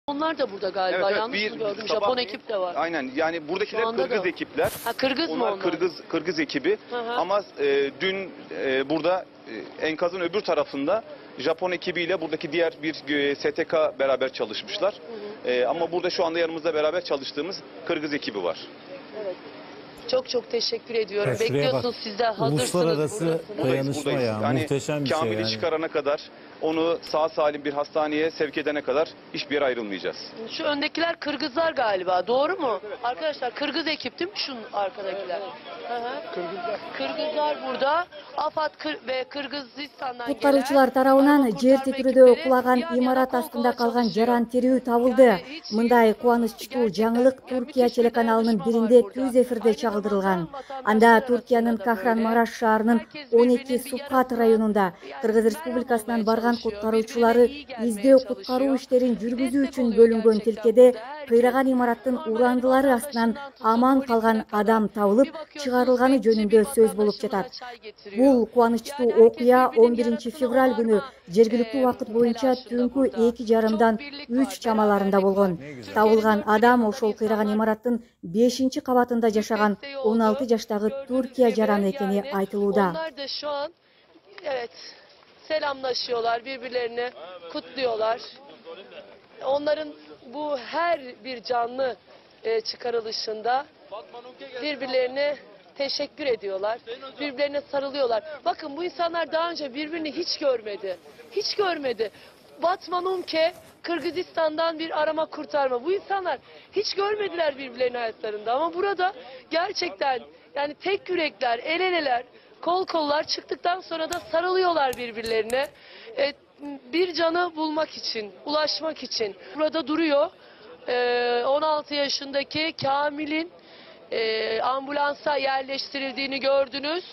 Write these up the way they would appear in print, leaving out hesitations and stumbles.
Onlar da burada galiba. Evet, Yanlış mı gördüm? sabah, Japon ekip de var. Aynen, yani buradakiler Kırgız da. ekipler. Ha, Kırgız mı Onlar onlar? Kırgız ekibi. Hı hı. Ama dün burada enkazın öbür tarafında Japon ekibiyle buradaki diğer bir STK beraber çalışmışlar. Ama burada şu anda yanımızda beraber çalıştığımız Kırgız ekibi var. Evet. Çok çok teşekkür ediyorum. Ya şuraya Bekliyorsunuz, siz de hazırsınız. Uluslararası dayanışma Buradayız. ya. Yani Muhteşem bir şey Kamil'i yani. çıkarana kadar, onu sağ salim bir hastaneye sevk edene kadar hiçbir yere ayrılmayacağız. Şu öndekiler Kırgızlar galiba. Doğru mu? Arkadaşlar Kırgız ekip değil mi şunun arkadakiler? Hı hı. Kırgızlar burada. AFAD ve Kırgızistan'dan Құтқарушылар тарабынан жер титирүүдө кулаган имарат астында калган жаран тирүү табылды. Мындай кубанычтуу жаңылык Туркия телеканалынын биринде түз эфирде чагылдырылган. Анда Туркиянын Кахранмараш шаарынын 12 Сукат районунда Кыргыз Республикасынан барган куткаруучулары издөө куткаруу иштерин жүргүзүү үчүн бөлүнгөн тилкеде кыйраган имараттын урандылары астынан аман калган адам табылып чыгарылганы жөнүндө сөз болуп жатат. Бул кубанычтуу окуя 11 февраль күнү жергиликтүү убакыт боюнча түнкү 2:30 3 чамаларында болгон. Табылган адам ошол кыйраган имараттын 5-кабатында жашаган 16 жаштагы Туркия жараны экени айтылууда. Onlar da şu an evet selamlaşıyorlar, birbirlerini kutluyorlar. Onların bu her bir canlı çıkarılışında birbirlerine teşekkür ediyorlar. Birbirlerine sarılıyorlar. Bakın bu insanlar daha önce birbirini hiç görmedi. Hiç görmedi. Batman Umke, Kırgızistan'dan bir arama kurtarma. Bu insanlar hiç görmediler birbirlerinin hayatlarında. Ama burada gerçekten yani tek yürekler, el eleler, kol kollar çıktıktan sonra da sarılıyorlar birbirlerine. Bir canı bulmak için, ulaşmak için. Burada duruyor. 16 yaşındaki Kamil'in ambulansa yerleştirildiğini gördünüz.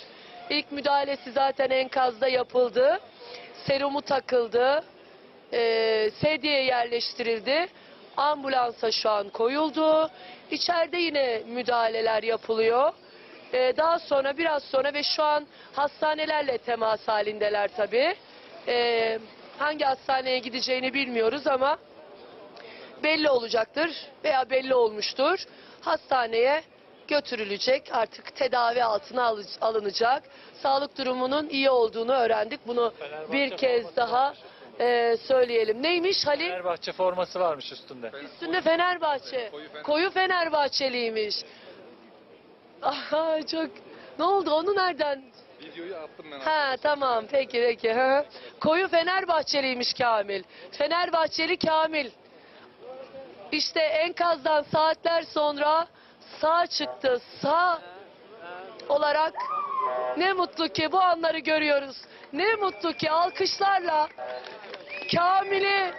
İlk müdahalesi zaten enkazda yapıldı. Serumu takıldı. Sedyeye yerleştirildi. Ambulansa şu an koyuldu. İçeride yine müdahaleler yapılıyor. Daha sonra biraz sonra ve şu an hastanelerle temas halindeler tabii. Hangi hastaneye gideceğini bilmiyoruz ama belli olacaktır veya belli olmuştur. Hastaneye götürülecek, artık tedavi altına alınacak. Sağlık durumunun iyi olduğunu öğrendik. Bunu bir kez daha söyleyelim. Neymiş Halil? Fenerbahçe forması varmış üstünde. Üstünde Fenerbahçe. Koyu Fenerbahçeliymiş. Aha, çok. Ne oldu? Onu nereden? Videoyu attım ben. Ha tamam, peki. Ha. Koyu Fenerbahçeliymiş Kamil. Fenerbahçeli Kamil. İşte enkazdan saatler sonra sağ çıktı. Sağ olarak ne mutlu ki bu anları görüyoruz. Ne mutlu ki alkışlarla Kamil'i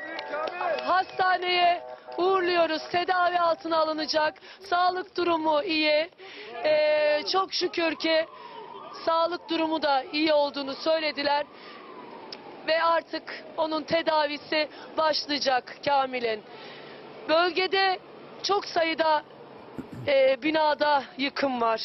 hastaneye uğurluyoruz. Tedavi altına alınacak. Sağlık durumu iyi. Çok şükür ki sağlık durumu da iyi olduğunu söylediler. Ve artık onun tedavisi başlayacak Kamil'in. Bölgede çok sayıda binada yıkım var.